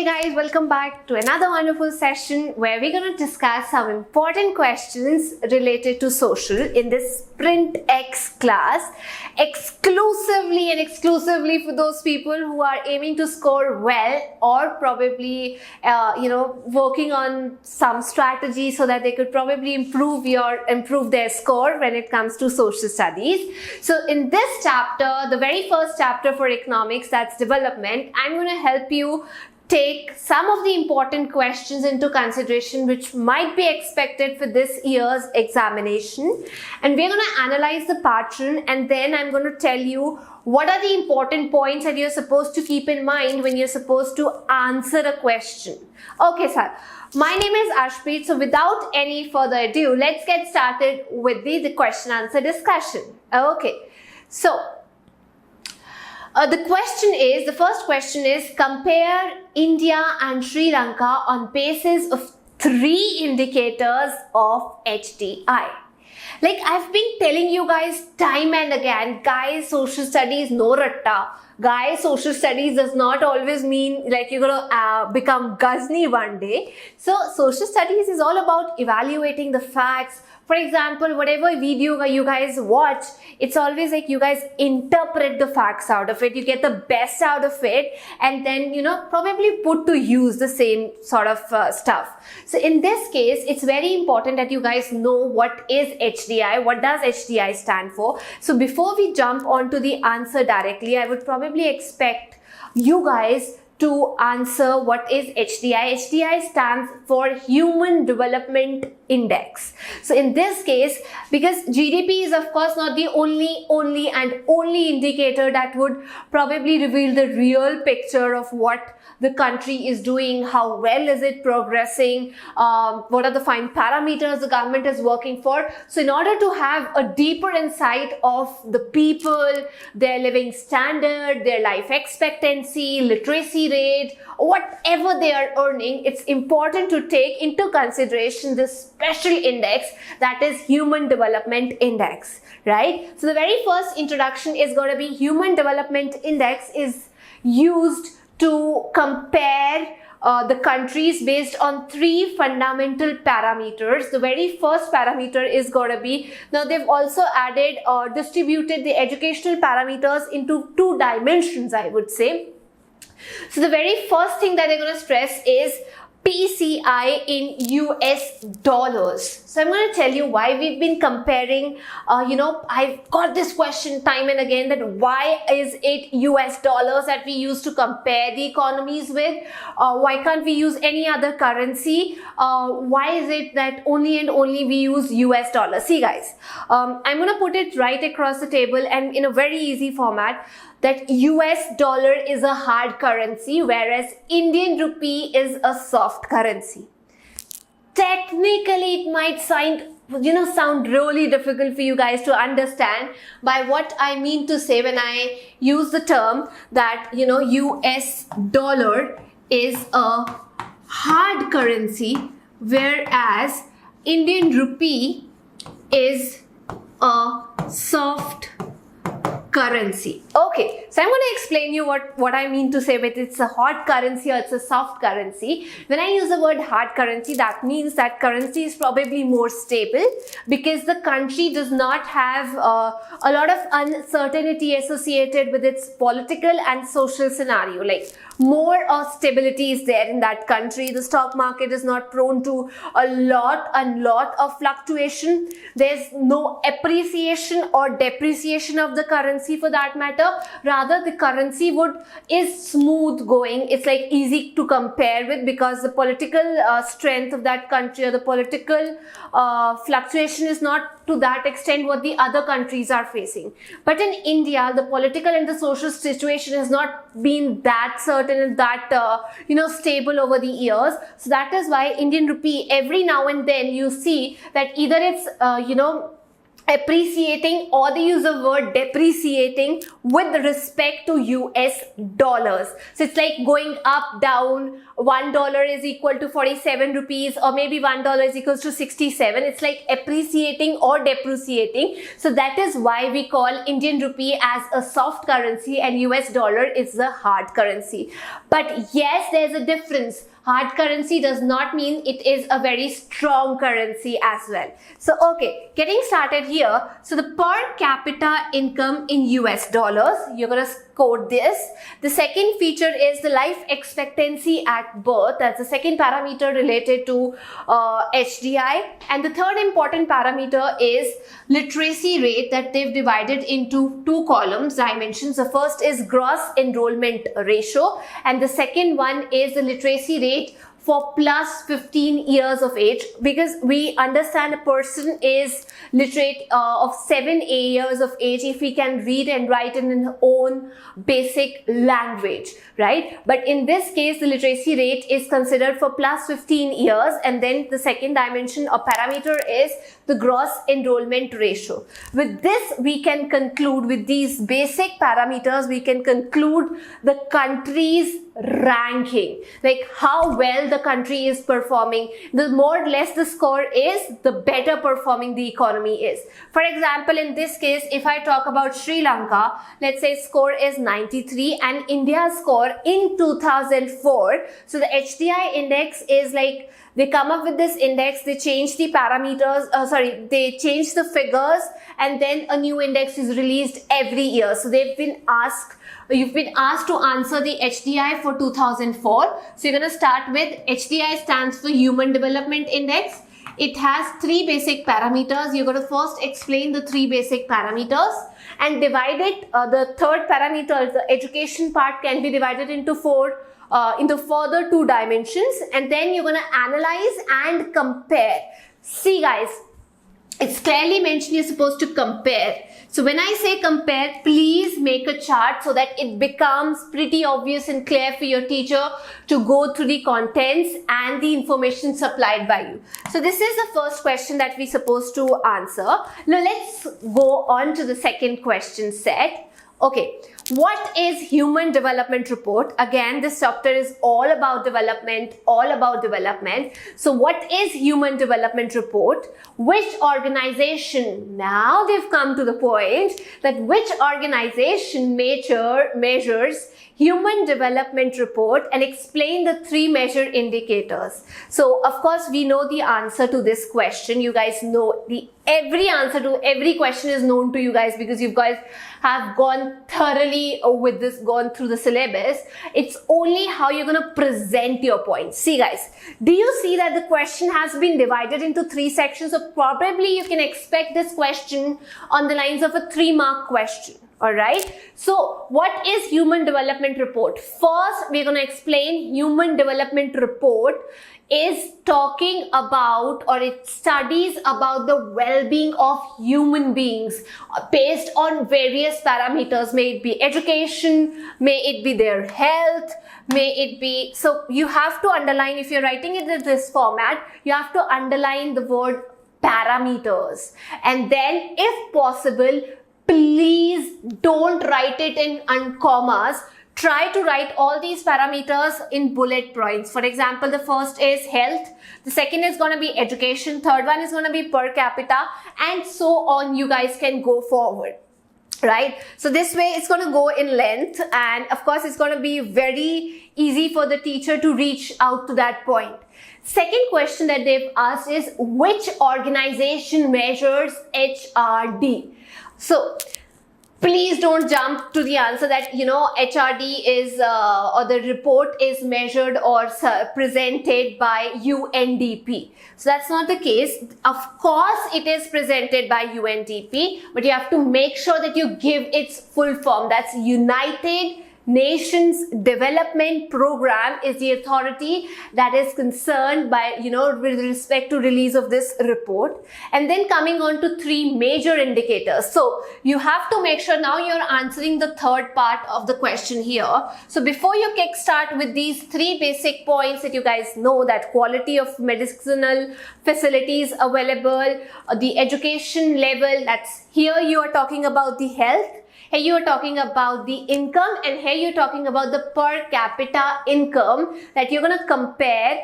guys, welcome back to another wonderful session where we're going to discuss some important questions related to social in this SprintX class, exclusively for those people who are aiming to score well or probably working on some strategy so that they could probably improve their score when it comes to social studies. So in this chapter, the very first chapter for economics, that's development, I'm going to help you take some of the important questions into consideration which might be expected for this year's examination, and we're going to analyze the pattern, and then I'm going to tell you what are the important points that you're supposed to keep in mind when you're supposed to answer a question. Okay, sir. My name is Ashpreet, so without any further ado, let's get started with the question answer discussion. Okay, so the first question is, compare India and Sri Lanka on basis of 3 indicators of HDI. Like I've been telling you guys time and again, guys, social studies no ratta. Guys, social studies does not always mean like you're gonna become Ghazni one day. So social studies is all about evaluating the facts. For example, whatever video you guys watch, it's always like you guys interpret the facts out of it. You get the best out of it and then, probably put to use the same sort of stuff. So in this case, it's very important that you guys know what is HDI, what does HDI stand for. So before we jump onto the answer directly, I would probably expect you guys to answer what is HDI. HDI stands for Human Development Index. So in this case, because GDP is of course not the only indicator that would probably reveal the real picture of what the country is doing, how well is it progressing, what are the fine parameters the government is working for. So in order to have a deeper insight of the people, their living standard, their life expectancy, literacy rate, whatever they are earning, it's important to take into consideration this special index, that is Human Development Index, right? So the very first introduction is going to be Human Development Index is used to compare the countries based on 3 fundamental parameters. The very first parameter is going to be, now they've also added or distributed the educational parameters into 2 dimensions, I would say. So the very first thing that they're going to stress is PCI in US dollars. So I'm going to tell you why we've been comparing, I've got this question time and again, that why is it US dollars that we use to compare the economies with? Why can't we use any other currency? Why is it that only and only we use US dollars? See guys, I'm going to put it right across the table and in a very easy format, that US dollar is a hard currency, whereas Indian rupee is a soft currency. Technically, it might sound really difficult for you guys to understand by what I mean to say when I use the term that, US dollar is a hard currency, whereas Indian rupee is a soft currency. Okay, so I'm going to explain you what I mean to say with it's a hard currency or it's a soft currency. When I use the word hard currency, that means that currency is probably more stable because the country does not have a lot of uncertainty associated with its political and social scenario. Like more stability is there in that country. The stock market is not prone to a lot of fluctuation. There's no appreciation or depreciation of the currency for that matter. Rather, the currency is smooth going. It's like easy to compare with because the political strength of that country or the political fluctuation is not to that extent what the other countries are facing. But in India, the political and the social situation has not been that certain and that stable over the years. So that is why Indian rupee, every now and then you see that either it's appreciating, or they use the word depreciating with respect to US dollars. So it's like going up, down. $1 is equal to 47 rupees, or maybe $1 is equals to 67. It's like appreciating or depreciating. So that is why we call Indian rupee as a soft currency and US dollar is the hard currency. But yes, there's a difference. Hard currency does not mean it is a very strong currency as well. So, okay, getting started here. So, the per capita income in US dollars, you're going to code this. The second feature is the life expectancy at birth. That's the second parameter related to HDI. And the third important parameter is literacy rate that they've divided into two columns, dimensions. The first is gross enrollment ratio, and the second one is the literacy rate for plus 15 years of age, because we understand a person is literate of 7 years of age if he can read and write in his own basic language, right? But in this case, the literacy rate is considered for plus 15 years, and then the second dimension or parameter is the gross enrollment ratio. With this, we can conclude, with these basic parameters, we can conclude the country's ranking, like how well the country is performing. The more or less the score is, the better performing the economy is. For example, in this case, if I talk about Sri Lanka, let's say score is 93 and India's score in 2004. So the HDI index is like, they come up with this index, they change the parameters, they change the figures, and then a new index is released every year. So you've been asked to answer the HDI for 2004. So you're going to start with HDI stands for Human Development Index. It has 3 basic parameters. You're going to first explain the 3 basic parameters and divide it. The third parameter, the education part, can be divided into into further 2 dimensions, and then you're going to analyze and compare. See guys, it's clearly mentioned you're supposed to compare. So when I say compare, please make a chart so that it becomes pretty obvious and clear for your teacher to go through the contents and the information supplied by you. So this is the first question that we're supposed to answer. Now let's go on to the second question set. Okay, what is Human Development Report? Again, this chapter is all about development, So what is Human Development Report? Which organization, now they've come to the point that which organization measures Human Development Report and explain the 3 measure indicators. So of course we know the answer to this question. You guys know every answer to every question is known to you guys, because you guys have gone thoroughly with this, gone through the syllabus. It's only how you're going to present your points. See guys, do you see that the question has been divided into 3 sections? So probably you can expect this question on the lines of a 3-mark question. Alright, so what is Human Development Report? First, we're going to explain Human Development Report is talking about, or it studies about the well-being of human beings based on various parameters. May it be education, may it be their health, may it be, so you have to underline, if you're writing it in this format, you have to underline the word parameters, and then if possible, please don't write it in commas. Try to write all these parameters in bullet points. For example, the first is health, the second is going to be education, third one is going to be per capita, and so on. You guys can go forward, right? So this way it's going to go in length, and of course it's going to be very easy for the teacher to reach out to that point. Second question that they've asked is, which organization measures HRD? So please don't jump to the answer that, HRD is or the report is measured or presented by UNDP. So that's not the case. Of course, it is presented by UNDP, but you have to make sure that you give its full form. That's United Nations Development Program is the authority that is concerned by, with respect to release of this report. And then coming on to 3 major indicators. So you have to make sure now you're answering the third part of the question here. So before you kickstart with these 3 basic points that you guys know, that quality of medicinal facilities available, the education level, that's here you are talking about the health. Here you are talking about the income, and here you're talking about the per capita income that you're going to compare,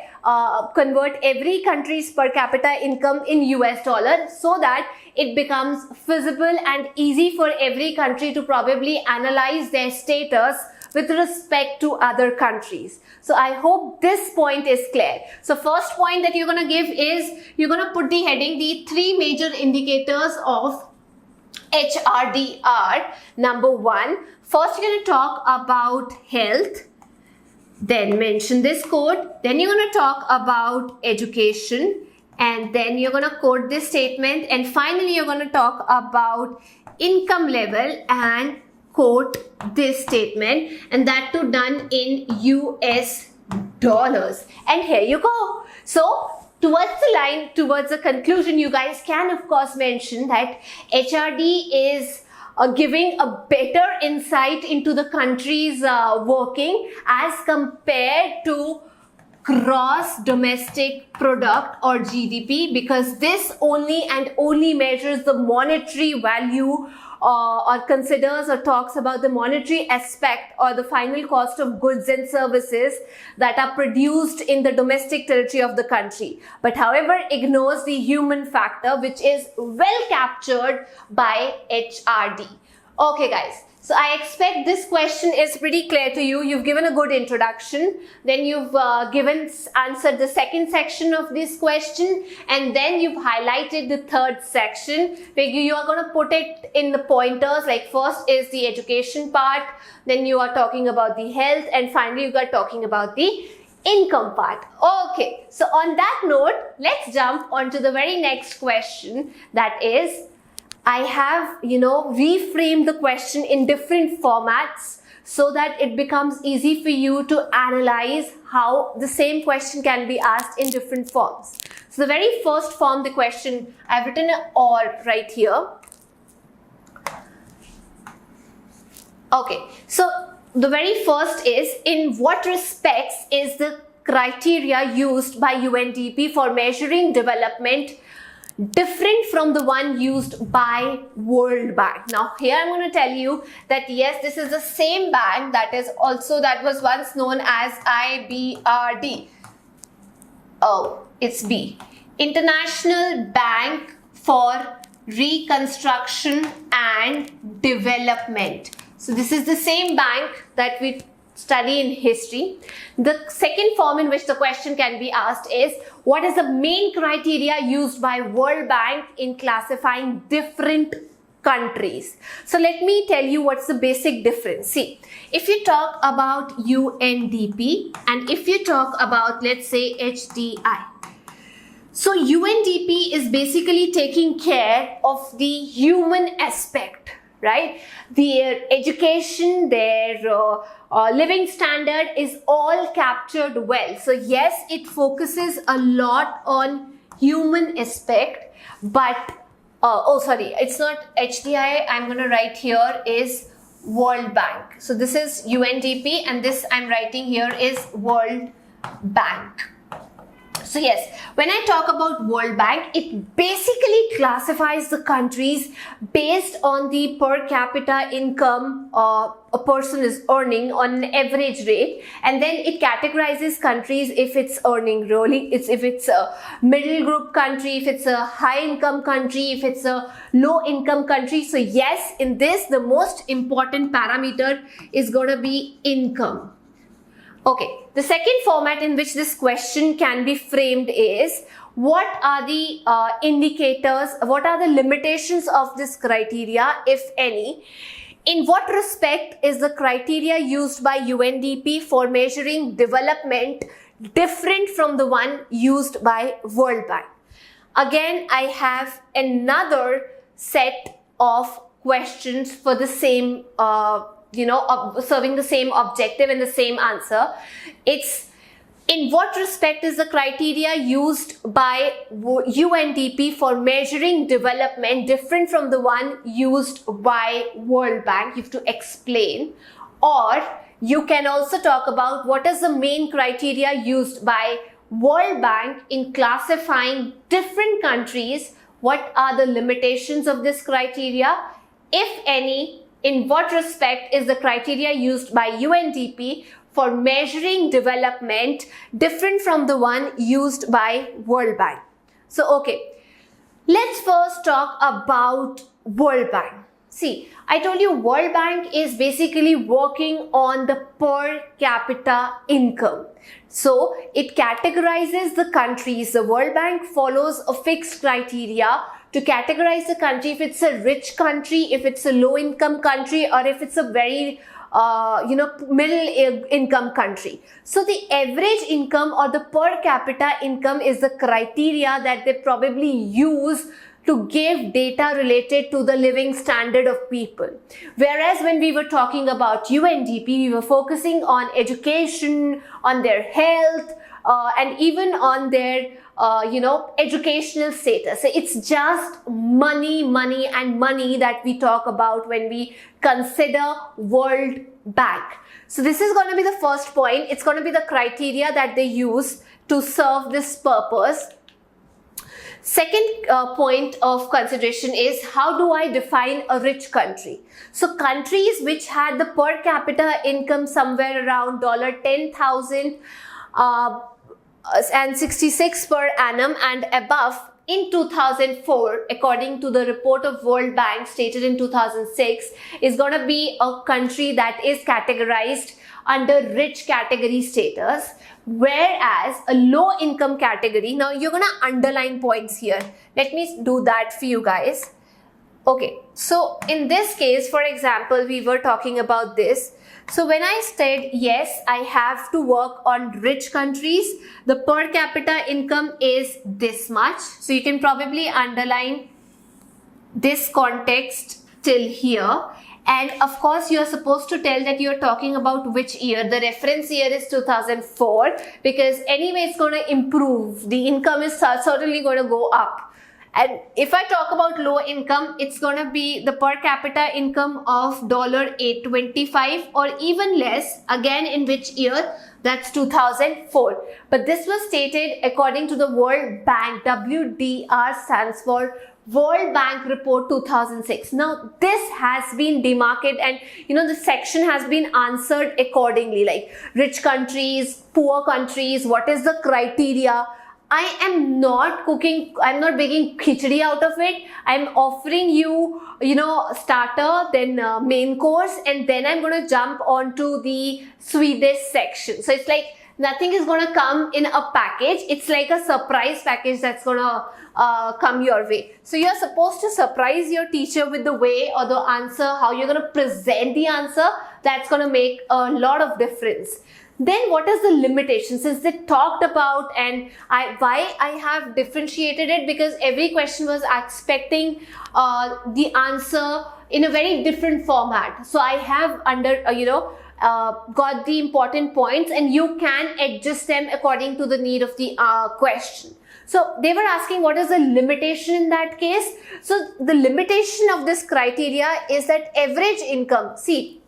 convert every country's per capita income in US dollar so that it becomes feasible and easy for every country to probably analyze their status with respect to other countries. So I hope this point is clear. So first point that you're going to give is you're going to put the heading, the 3 major indicators of HRDR. Number 1, first you're going to talk about health, then mention this code, then you're going to talk about education, and then you're going to quote this statement, and finally you're going to talk about income level and quote this statement, and that too done in US dollars. And here you go. So towards the line, towards the conclusion, you guys can of course mention that HRD is giving a better insight into the country's working as compared to gross domestic product or GDP, because this only and only measures the monetary value or considers or talks about the monetary aspect or the final cost of goods and services that are produced in the domestic territory of the country, but however ignores the human factor, which is well captured by HRD. Okay guys, so I expect this question is pretty clear to you. You've given a good introduction, then you've answered the second section of this question, and then you've highlighted the third section where you are going to put it in the pointers, like first is the education part, then you are talking about the health, and finally you are talking about the income part. Okay, so on that note, let's jump on to the very next question, that is, I have, reframed the question in different formats so that it becomes easy for you to analyze how the same question can be asked in different forms. So the very first form, the question, I've written an or right here. Okay, so the very first is, in what respects is the criteria used by UNDP for measuring development different from the one used by World Bank? Now here I'm going to tell you that yes, this is the same bank that was once known as IBRD. Oh, it's B. International Bank for Reconstruction and Development. So this is the same bank that we study in history. The second form in which the question can be asked is, what is the main criteria used by World Bank in classifying different countries? So let me tell you what's the basic difference. See, if you talk about UNDP and if you talk about, let's say, HDI. So UNDP is basically taking care of the human aspect, right? Their education, their living standard is all captured well. So yes, it focuses a lot on human aspect, but it's not HDI. I'm going to write here is World Bank. So this is UNDP and this I'm writing here is World Bank. So yes, when I talk about World Bank, it basically classifies the countries based on the per capita income a person is earning on an average rate, and then it categorizes countries if it's earning really, if it's a middle group country, if it's a high income country, if it's a low income country. So yes, in this the most important parameter is going to be income. Okay, the second format in which this question can be framed is, what are the indicators, what are the limitations of this criteria, if any? In what respect is the criteria used by UNDP for measuring development different from the one used by World Bank? Again, I have another set of questions for the same serving the same objective and the same answer. It's in what respect is the criteria used by UNDP for measuring development different from the one used by World Bank? You have to explain. Or you can also talk about what is the main criteria used by World Bank in classifying different countries. What are the limitations of this criteria? If any, in what respect is the criteria used by UNDP for measuring development different from the one used by World Bank? So, okay, let's first talk about World Bank. See, I told you World Bank is basically working on the per capita income. So, it categorizes the countries. The World Bank follows a fixed criteria to categorize the country, if it's a rich country, if it's a low income country, or if it's a very middle income country. So the average income or the per capita income is the criteria that they probably use to give data related to the living standard of people. Whereas when we were talking about UNDP, we were focusing on education, on their health, and even on their educational status. So it's just money that we talk about when we consider World Bank. So this is going to be the first point. It's going to be the criteria that they use to serve this purpose. Second point of consideration is, how do I define a rich country? So countries which had the per capita income somewhere around $10,000 and 66 per annum and above in 2004, according to the report of World Bank stated in 2006, is going to be a country that is categorized under rich category status. Whereas a low income category, now you're going to underline points here. Let me do that for you guys. Okay, so in this case, for example, we were talking about this. So when I said, yes, I have to work on rich countries, the per capita income is this much. So you can probably underline this context till here. And of course, you are supposed to tell that you are talking about which year. The reference year is 2004, because anyway, it's going to improve. The income is certainly going to go up. And if I talk about low income, it's going to be the per capita income of $825 or even less. Again, in which year? That's 2004. But this was stated according to the World Bank. WDR stands for World Bank Report 2006. Now, this has been demarcated and the section has been answered accordingly, like rich countries, poor countries, what is the criteria. I am not cooking, I'm not making khichdi out of it. I'm offering you, starter, then main course, and then I'm going to jump onto the Swedish section. So it's like nothing is going to come in a package. It's like a surprise package that's going to come your way. So you're supposed to surprise your teacher with the way or the answer, how you're going to present the answer. That's going to make a lot of difference. Then what is the limitation? Since they talked about, and why I have differentiated it, because every question was expecting the answer in a very different format. So I have got the important points, and you can adjust them according to the need of the question. So they were asking what is the limitation in that case. So the limitation of this criteria is that average income. See,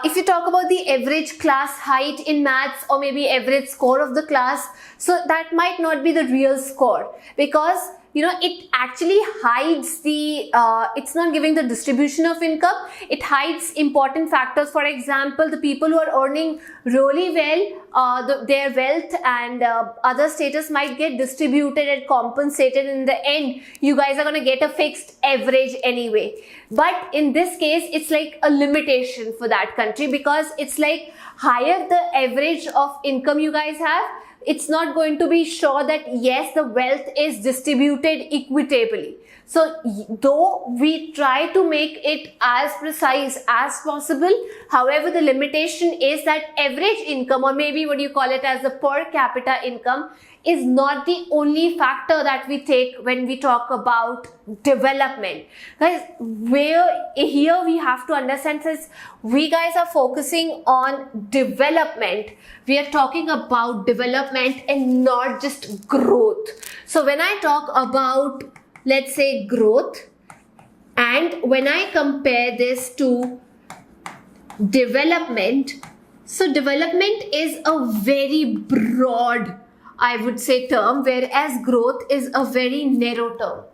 if you talk about the average class height in maths or maybe average score of the class, so that might not be the real score, because it actually hides the, it's not giving the distribution of income. It hides important factors. For example, the people who are earning really well, their wealth and other status might get distributed and compensated. In the end, you guys are going to get a fixed average anyway. But in this case, it's like a limitation for that country, because it's like higher the average of income you guys have, it's not going to be sure that yes, the wealth is distributed equitably. So though we try to make it as precise as possible, however, the limitation is that average income, or maybe what you call it as the per capita income, is not the only factor that we take when we talk about development. Guys, here we have to understand, since we guys are focusing on development, we are talking about development and not just growth. So when I talk about, let's say, growth, and when I compare this to development, so development is a very broad, I would say, term, whereas growth is a very narrow term.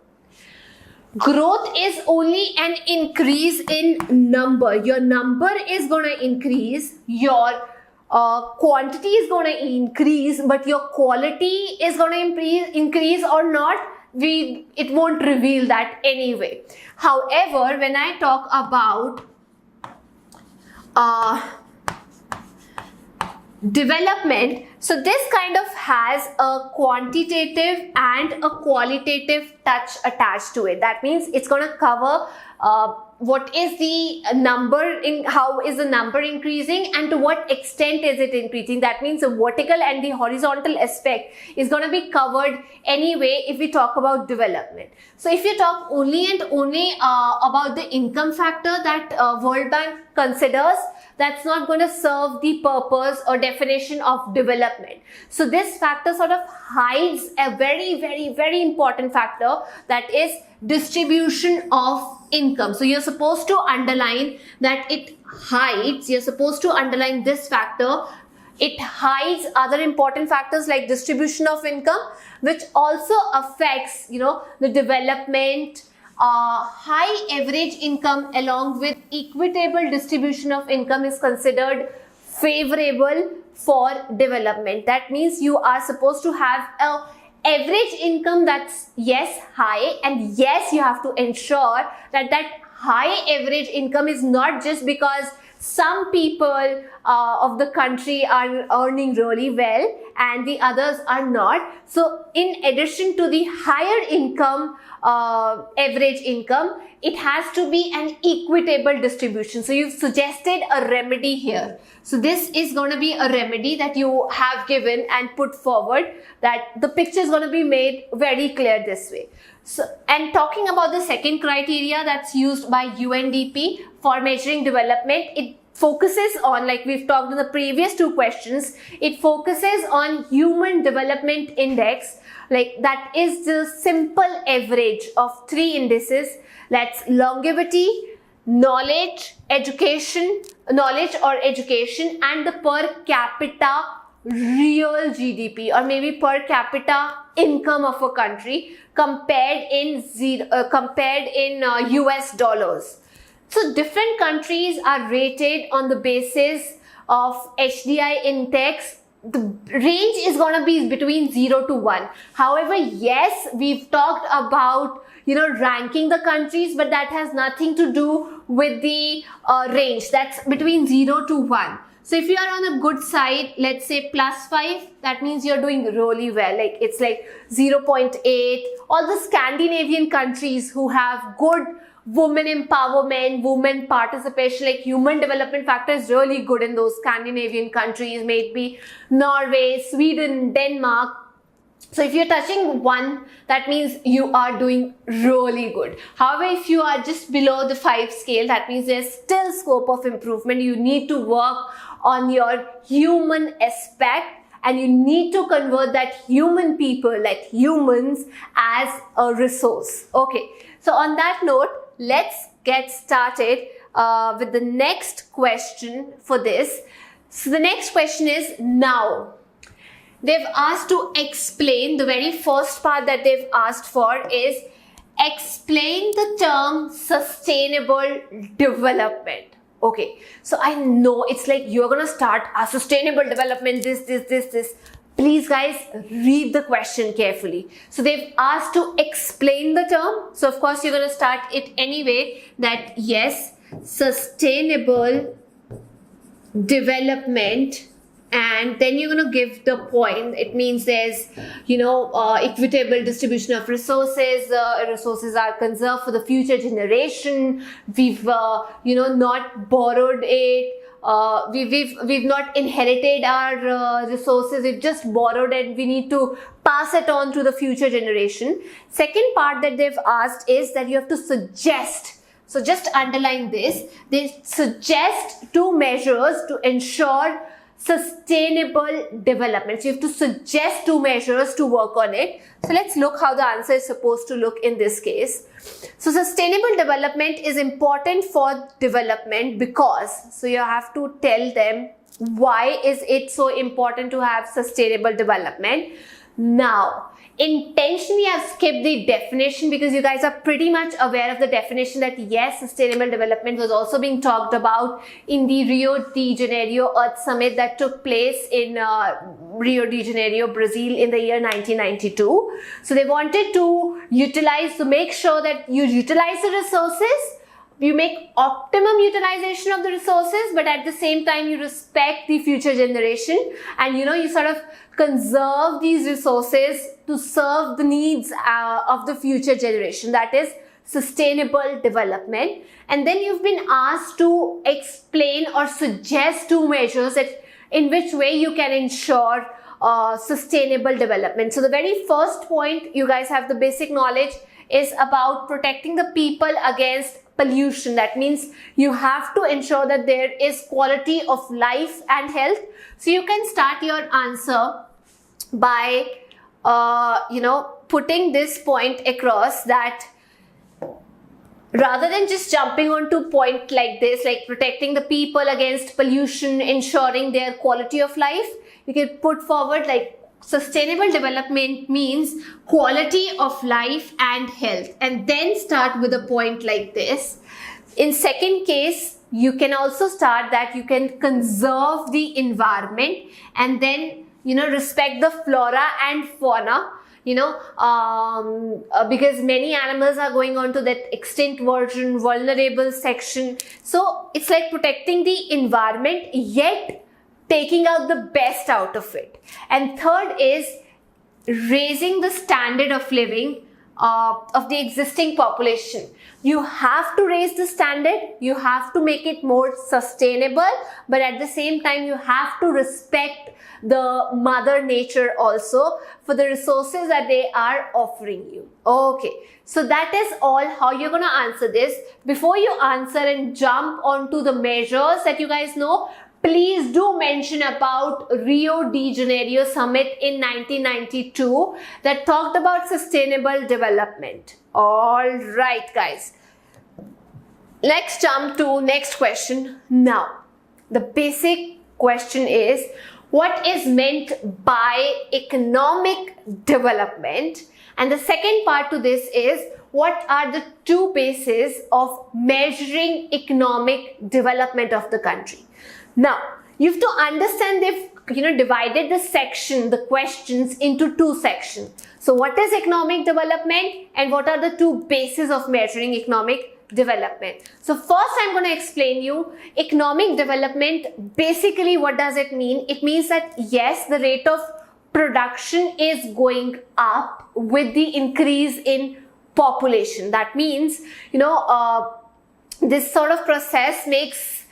Growth is only an increase in number. Your number is going to increase, your quantity is going to increase, but your quality is going to increase or not, it won't reveal that anyway. However, when I talk about development, so this kind of has a quantitative and a qualitative touch attached to it. That means it's going to cover what is the number, how is the number increasing, and to what extent is it increasing. That means the vertical and the horizontal aspect is going to be covered anyway if we talk about development. So if you talk only and only about the income factor that World Bank considers, that's not going to serve the purpose or definition of development. So this factor sort of hides a very, very, very important factor, that is distribution of income. So you're supposed to underline that it hides, you're supposed to underline this factor. It hides other important factors like distribution of income, which also affects, the development. High average income along with equitable distribution of income is considered favorable for development. That means you are supposed to have a average income that's yes high, and yes, you have to ensure that that high average income is not just because some people of the country are earning really well and the others are not. So in addition to the higher income, average income, it has to be an equitable distribution. So you've suggested a remedy here. So this is going to be a remedy that you have given and put forward, that the picture is going to be made very clear this way. So, and talking about the second criteria that's used by UNDP for measuring development, it focuses on, like we've talked in the previous two questions, it focuses on Human Development Index, like that is the simple average of three indices, that's longevity, knowledge or education, and the per capita real GDP, or maybe per capita income of a country compared in US dollars. So different countries are rated on the basis of HDI index. The range is going to be between 0 to 1. However, yes, we've talked about ranking the countries, but that has nothing to do with the range. That's between 0 to 1. So if you are on the good side, let's say +5, that means you're doing really well. Like it's like 0.8. All the Scandinavian countries who have good women empowerment, women participation, like human development factor is really good in those Scandinavian countries, maybe Norway, Sweden, Denmark. So if you're touching 1, that means you are doing really good. However, if you are just below the 5 scale, that means there's still scope of improvement. You need to work on your human aspect, and you need to convert that human people, like humans, as a resource. Okay, so on that note, let's get started with the next question for this. So the next question is, now they've asked to explain, the very first part that they've asked for is explain the term sustainable development. Okay, so I know it's like you're going to start a sustainable development, this. Please guys, read the question carefully. So they've asked to explain the term. So of course you're going to start it anyway, that yes, sustainable development and then you're going to give the point. It means there's, equitable distribution of resources. Resources are conserved for the future generation. We've, not borrowed it. We've not inherited our resources. We've just borrowed it. We need to pass it on to the future generation. Second part that they've asked is that you have to suggest. So just underline this. They suggest 2 measures to ensure sustainable development. So you have to suggest 2 measures to work on it. So let's look how the answer is supposed to look in this case. So sustainable development is important for development because, so you have to tell them why is it so important to have sustainable development. Now, intentionally I've skipped the definition because you guys are pretty much aware of the definition that yes, sustainable development was also being talked about in the Rio de Janeiro Earth Summit that took place in Rio de Janeiro, Brazil in the year 1992. So they wanted to make sure that you utilize the resources, you make optimum utilization of the resources, but at the same time you respect the future generation and you sort of conserve these resources to serve the needs of the future generation. That is sustainable development. And then you've been asked to explain or suggest 2 measures that in which way you can ensure sustainable development. So the very first point, you guys have the basic knowledge, is about protecting the people against pollution. That means you have to ensure that there is quality of life and health. So you can start your answer by putting this point across, that rather than just jumping onto point like this, like protecting the people against pollution, ensuring their quality of life, you can put forward like sustainable development means quality of life and health, and then start with a point like this. In second case, you can also start that you can conserve the environment and then respect the flora and fauna, because many animals are going on to that extinct version, vulnerable section. So it's like protecting the environment yet taking out the best out of it. And third is raising the standard of living of the existing population. You have to raise the standard, you have to make it more sustainable, but at the same time you have to respect the mother nature also for the resources that they are offering you. Okay, so that is all how you're going to answer this. Before you answer and jump onto the measures that you guys know, please do mention about Rio de Janeiro Summit in 1992 that talked about sustainable development. All right, guys. Let's jump to next question. Now, the basic question is, what is meant by economic development? And the second part to this is, what are the 2 bases of measuring economic development of the country? Now, you have to understand they've divided the questions into 2 sections. So what is economic development and what are the 2 bases of measuring economic development? So first I'm going to explain you economic development. Basically, what does it mean? It means that yes, the rate of production is going up with the increase in population. That means, this sort of process makes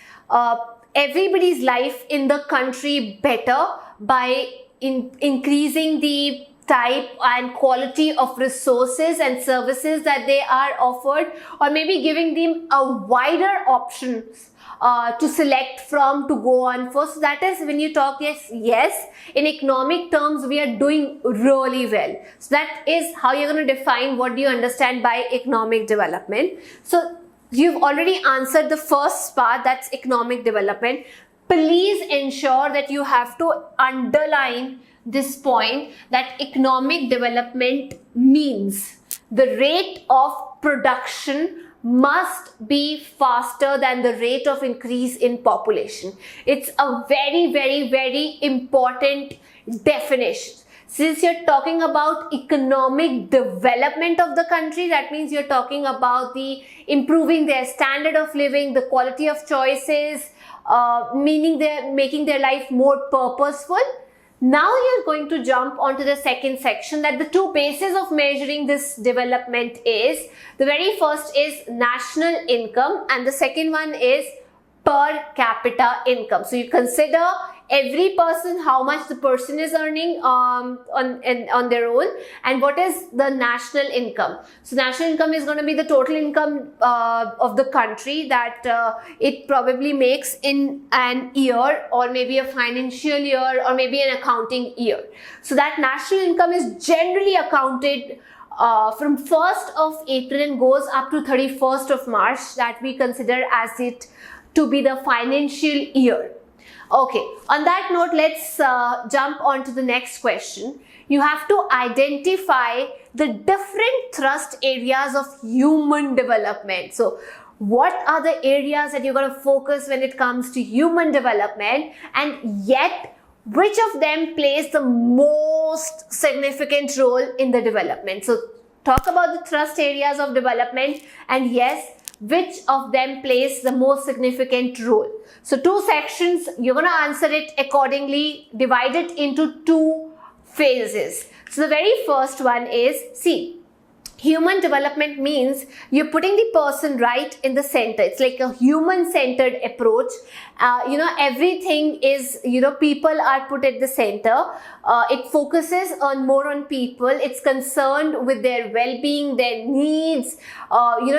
everybody's life in the country better by increasing the type and quality of resources and services that they are offered, or maybe giving them a wider options to select from, to go on for. So that is when you talk, yes, in economic terms, we are doing really well. So that is how you're going to define what do you understand by economic development. So you've already answered the first part, that's economic development. Please ensure that you have to underline this point, that economic development means the rate of production must be faster than the rate of increase in population. It's a very, very, very important definition. Since you're talking about economic development of the country, that means you're talking about the improving their standard of living, the quality of choices, meaning they're making their life more purposeful. Now you're going to jump onto the second section, that the two bases of measuring this development is, the very first is national income and the second one is per capita income. So you consider every person, how much the person is earning on their own, and what is the national income. So national income is going to be the total income of the country that it probably makes in an year, or maybe a financial year, or maybe an accounting year. So that national income is generally accounted from 1st of April and goes up to 31st of March, that we consider as it to be the financial year. Okay, on that note, let's jump on to the next question. You have to identify the different thrust areas of human development. So what are the areas that you're going to focus when it comes to human development, and yet which of them plays the most significant role in the development? So talk about the thrust areas of development, and yes, which of them plays the most significant role. So two sections, you're going to answer it accordingly, divide it into two phases. So the very first one is, see, human development means you're putting the person right in the center. It's like a human-centered approach. Everything is, people are put at the center. It focuses more on people. It's concerned with their well-being, their needs,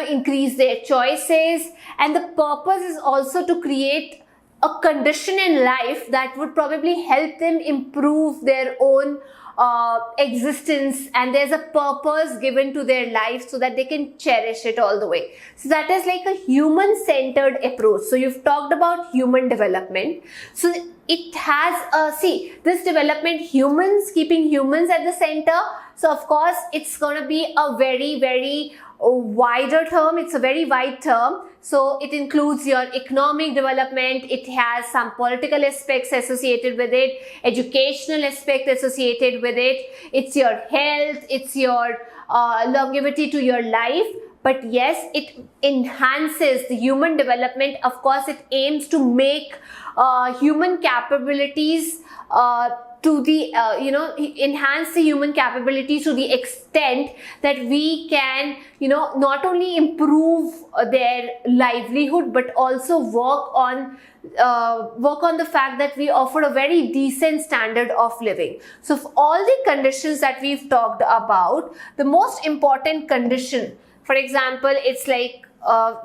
increase their choices. And the purpose is also to create a condition in life that would probably help them improve their own existence, and there's a purpose given to their life so that they can cherish it all the way. So that is like a human-centered approach. So you've talked about human development. So it has this development, keeping humans at the center. So of course it's going to be a very, very wider term. It's a very wide term. So it includes your economic development, it has some political aspects associated with it, educational aspect associated with it, it's your health, it's your longevity to your life. But yes, it enhances the human development. Of course, it aims to make human capabilities enhance the human capabilities to the extent that we can, not only improve their livelihood, but also work on the fact that we offer a very decent standard of living. So for all the conditions that we've talked about, the most important condition, for example, it's like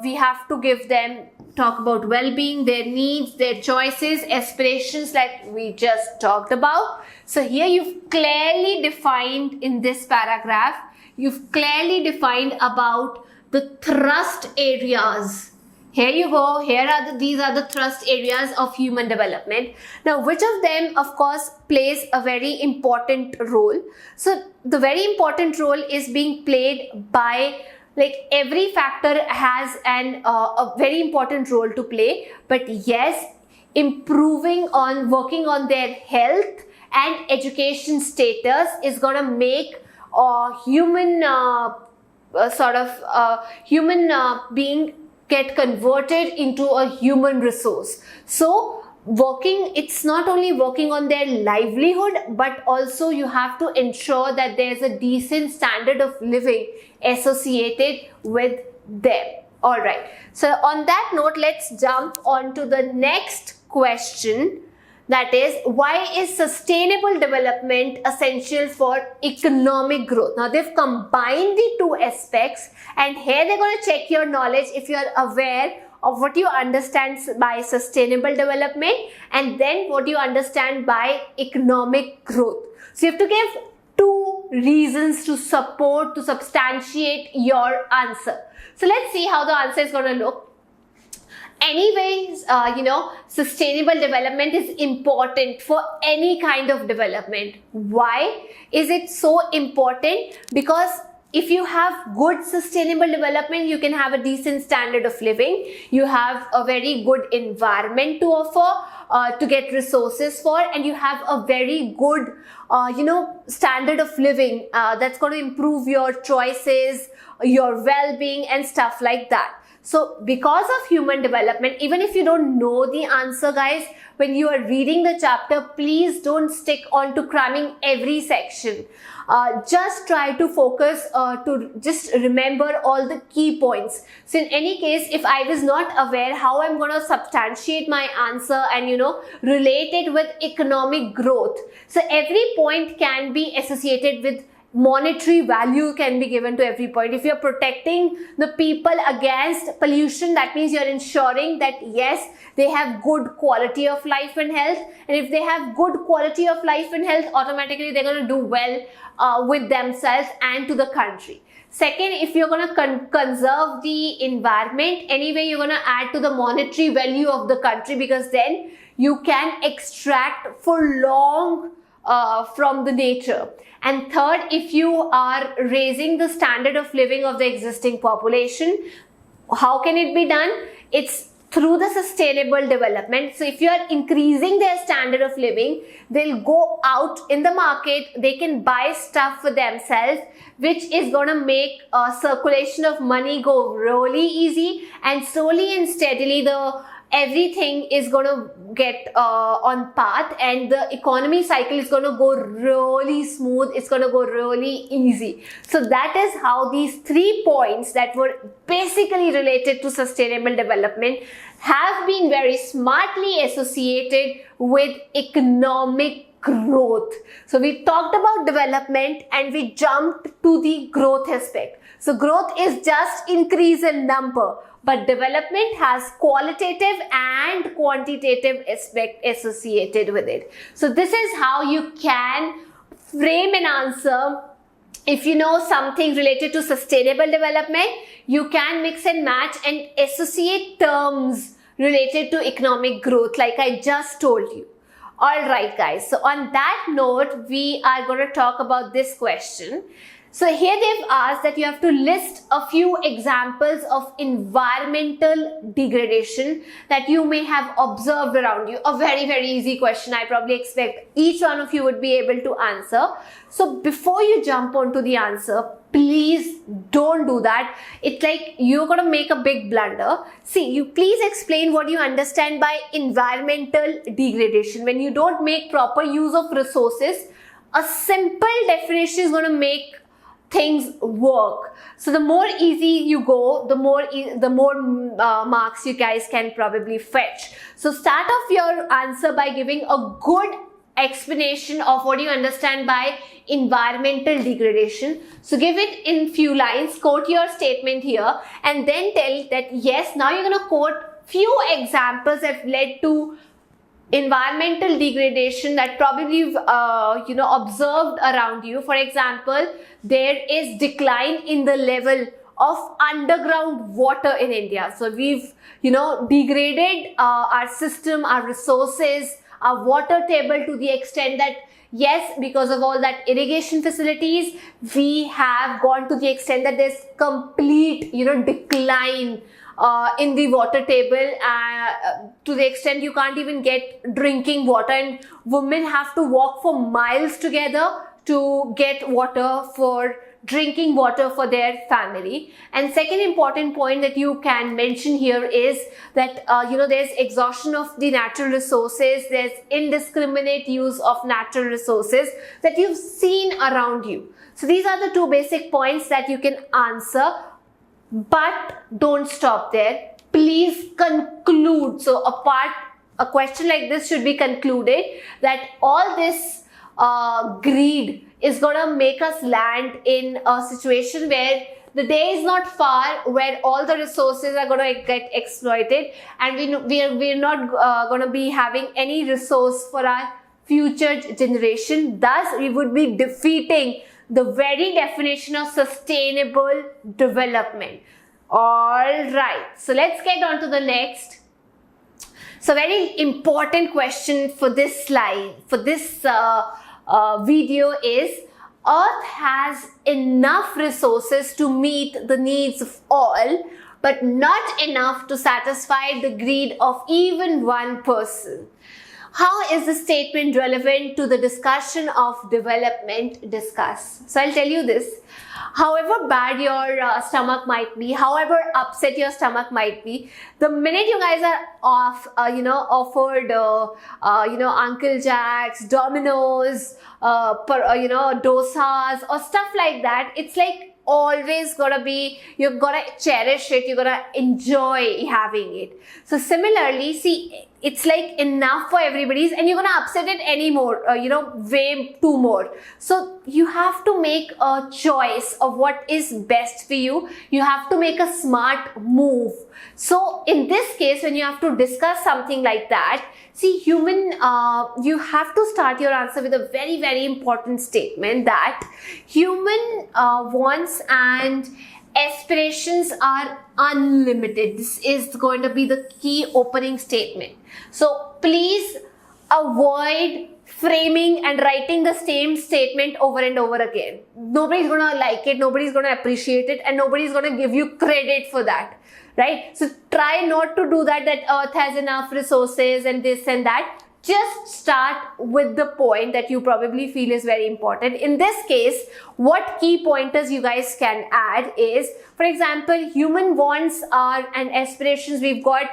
we have to talk about well-being, their needs, their choices, aspirations, like we just talked about. So here you've clearly defined in this paragraph, you've clearly defined about the thrust areas. Here you go, these are the thrust areas of human development. Now, which of them, of course, plays a very important role? So the very important role is being played by, like, every factor has a very important role to play. But yes, working on their health and education status is going to make human being get converted into a human resource. So it's not only working on their livelihood, but also you have to ensure that there's a decent standard of living associated with them. All right. So on that note, let's jump on to the next question. That is, why is sustainable development essential for economic growth? Now, they've combined the two aspects, and here they're going to check your knowledge if you're aware of what you understand by sustainable development and then what you understand by economic growth. So you have to give two reasons to substantiate your answer. So let's see how the answer is going to look. Anyways, sustainable development is important for any kind of development. Why is it so important? Because if you have good sustainable development, you can have a decent standard of living. You have a very good environment to offer, to get resources for, and you have a very good, standard of living that's going to improve your choices, your well-being, and stuff like that. So because of human development, even if you don't know the answer, guys, when you are reading the chapter, please don't stick on to cramming every section. Just try to focus to just remember all the key points. So in any case, if I was not aware how I'm going to substantiate my answer and relate it with economic growth, so every point can be associated with monetary value, can be given to every point. If you're protecting the people against pollution, that means you're ensuring that yes, they have good quality of life and health, and if they have good quality of life and health, automatically they're going to do well with themselves and to the country. Second, if you're going to conserve the environment, anyway you're going to add to the monetary value of the country, because then you can extract for long from the nature. And third, if you are raising the standard of living of the existing population, how can it be done? It's through the sustainable development. So if you are increasing their standard of living, they'll go out in the market, they can buy stuff for themselves, which is going to make circulation of money go really easy, and slowly and steadily everything is going to get on path, and the economy cycle is going to go really smooth. It's going to go really easy. So that is how these 3 points that were basically related to sustainable development have been very smartly associated with economic growth. So we talked about development and we jumped to the growth aspect. So growth is just increase in number, but development has qualitative and quantitative aspect associated with it. So this is how you can frame an answer. If you know something related to sustainable development, you can mix and match and associate terms related to economic growth, like I just told you. Alright guys, so on that note, we are going to talk about this question. So here they've asked that you have to list a few examples of environmental degradation that you may have observed around you. A very, very easy question. I probably expect each one of you would be able to answer. So before you jump onto the answer, please don't do that. It's like you're going to make a big blunder. See, you please explain what you understand by environmental degradation. When you don't make proper use of resources, a simple definition is going to make things work. So the more easy you go, the more marks you guys can probably fetch. So start off your answer by giving a good explanation of what you understand by environmental degradation. So give it in few lines, quote your statement here, and then tell that yes, now you're going to quote few examples that led to environmental degradation that probably you've observed around you. For example, there is decline in the level of underground water in India. So we've degraded our system, our resources, our water table to the extent that yes, because of all that irrigation facilities, we have gone to the extent that there's complete decline in the water table, to the extent you can't even get drinking water, and women have to walk for miles together to get water for drinking water for their family. And second important point that you can mention here is that there's exhaustion of the natural resources, there's indiscriminate use of natural resources that you've seen around you. So these are the 2 basic points that you can answer. But don't stop there. Please conclude. So a question like this should be concluded that all this greed is going to make us land in a situation where the day is not far where all the resources are going to get exploited, and we're not going to be having any resource for our future generation. Thus, we would be defeating the very definition of sustainable development. Alright, so let's get on to the next. So very important question for this slide, for this video is, Earth has enough resources to meet the needs of all, but not enough to satisfy the greed of even one person. How is the statement relevant to the discussion of development discussed? So I'll tell you this. However bad your stomach might be, however upset your stomach might be, the minute you guys are offered, Uncle Jack's, Domino's, dosas or stuff like that, it's like always gotta be, you're gonna cherish it, you're gonna enjoy having it. So similarly, see, it's like enough for everybody's and you're gonna upset it anymore, way too more. So you have to make a choice of what is best for you. You have to make a smart move. So in this case, when you have to discuss something like that, see, you have to start your answer with a very, very important statement that human wants and aspirations are unlimited. This is going to be the key opening statement. So please avoid framing and writing the same statement over and over again. Nobody's going to like it, nobody's going to appreciate it, and nobody's going to give you credit for that. Right? So try not to do that Earth has enough resources and this and that. Just start with the point that you probably feel is very important. In this case, what key pointers you guys can add is, for example, human wants are and aspirations. We've got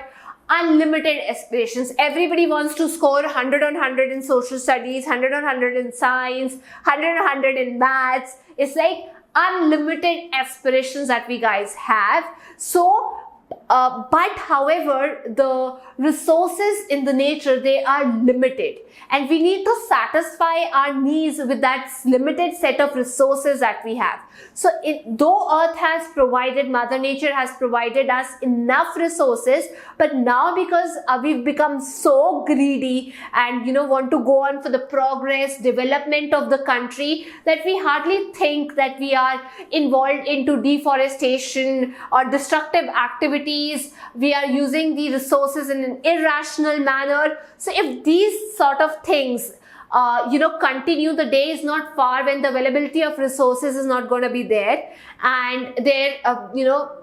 unlimited aspirations. Everybody wants to score 100 on 100 in social studies, 100 on 100 in science, 100 on 100 in maths. It's like unlimited aspirations that we guys have. So but however, the resources in the nature, they are limited, and we need to satisfy our needs with that limited set of resources that we have. So though Earth has provided, Mother Nature has provided us enough resources, but now because we've become so greedy and want to go on for the progress, development of the country, that we hardly think that we are involved into deforestation or destructive activities. We are using the resources in an irrational manner. So if these sort of things continue, the day is not far when the availability of resources is not going to be there, and their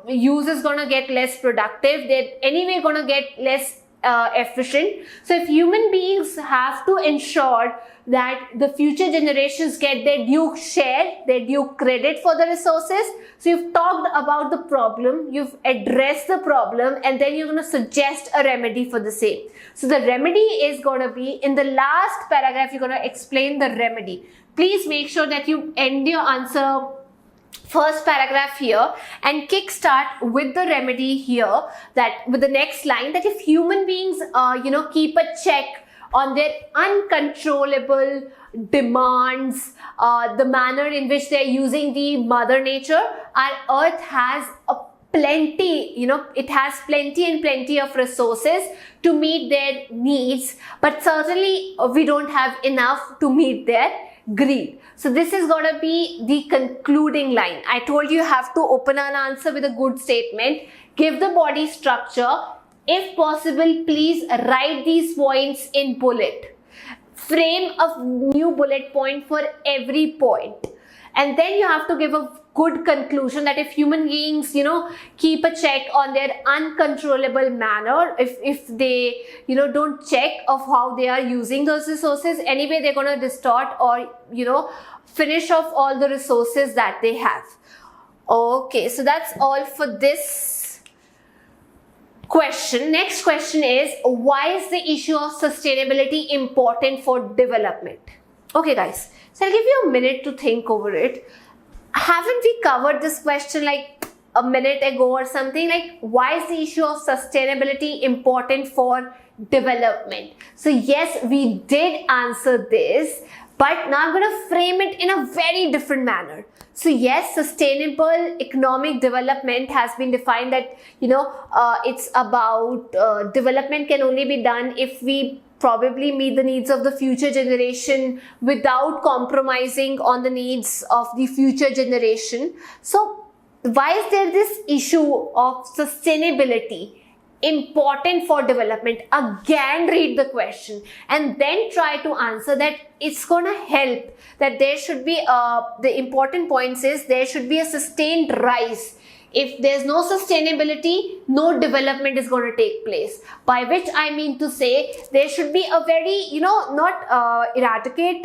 use is going to get less productive. They're anyway going to get less efficient. So if human beings have to ensure that the future generations get their due share, their due credit for the resources. So you've talked about the problem, you've addressed the problem, and then you're going to suggest a remedy for the same. So the remedy is going to be, in the last paragraph, you're going to explain the remedy. Please make sure that you end your answer first paragraph here and kickstart with the remedy here, that with the next line, that if human beings keep a check on their uncontrollable demands, the manner in which they're using the Mother Nature, our Earth has plenty, it has plenty of resources to meet their needs, but certainly we don't have enough to meet their greed. So this is going to be the concluding line. I told you have to open an answer with a good statement, give the body structure. If possible, please write these points in bullet. Frame a new bullet point for every point. And then you have to give a good conclusion that if human beings, keep a check on their uncontrollable manner, if they, don't check of how they are using those resources, anyway, they're going to distort or, finish off all the resources that they have. Okay, so that's all for this question. Next question is, why is the issue of sustainability important for development? Okay, guys, so I'll give you a minute to think over it. Haven't we covered this question like a minute ago or something? Like, why is the issue of sustainability important for development? So yes, we did answer this, but now I'm going to frame it in a very different manner. So yes, sustainable economic development has been defined that, it's about development can only be done if we probably meet the needs of the future generation without compromising on the needs of the future generation. So why is there this issue of sustainability? important for development. Again, read the question and then try to answer that. It's gonna help. That there should be the important points is there should be a sustained rise. If there's no sustainability, no development is going to take place. By which I mean to say there should be a very, not eradicate.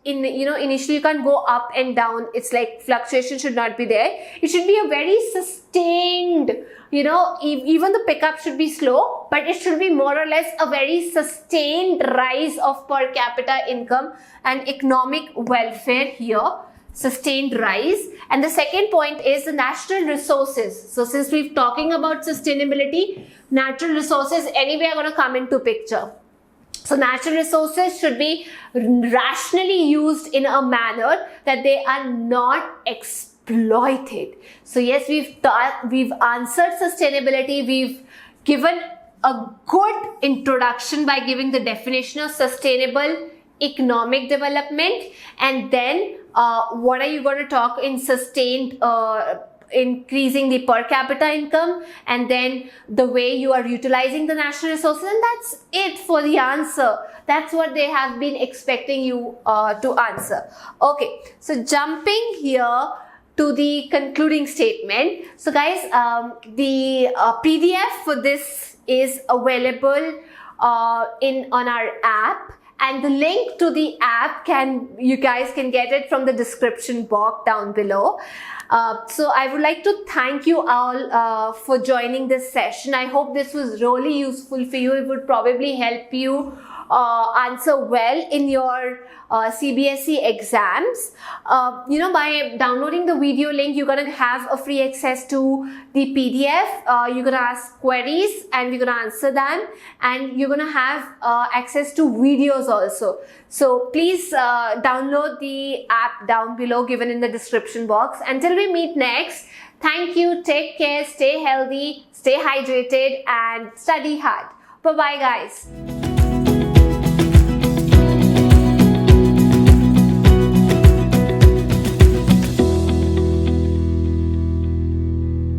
Initially you can't go up and down. It's like fluctuation should not be there. It should be a very sustained, even the pickup should be slow, but it should be more or less a very sustained rise of per capita income and economic welfare here. Sustained rise. And the second point is the natural resources. So since we're talking about sustainability, natural resources anyway are going to come into picture. So natural resources should be rationally used in a manner that they are not exploited. So yes, we've answered sustainability. We've given a good introduction by giving the definition of sustainable economic development, and then what are you going to talk in sustained increasing the per capita income, and then the way you are utilizing the national resources, and that's it for the answer. That's what they have been expecting you to answer. Okay, so jumping here to the concluding statement. So guys, the PDF for this is available on our app. And the link to the app you guys can get it from the description box down below. So I would like to thank you all for joining this session. I hope this was really useful for you. It would probably help you answer well in your CBSE exams. By downloading the video link, you're going to have a free access to the PDF. You're going to ask queries and we're going to answer them. And you're going to have access to videos also. So please download the app down below given in the description box. Until we meet next, thank you, take care, stay healthy, stay hydrated and study hard. Bye-bye guys.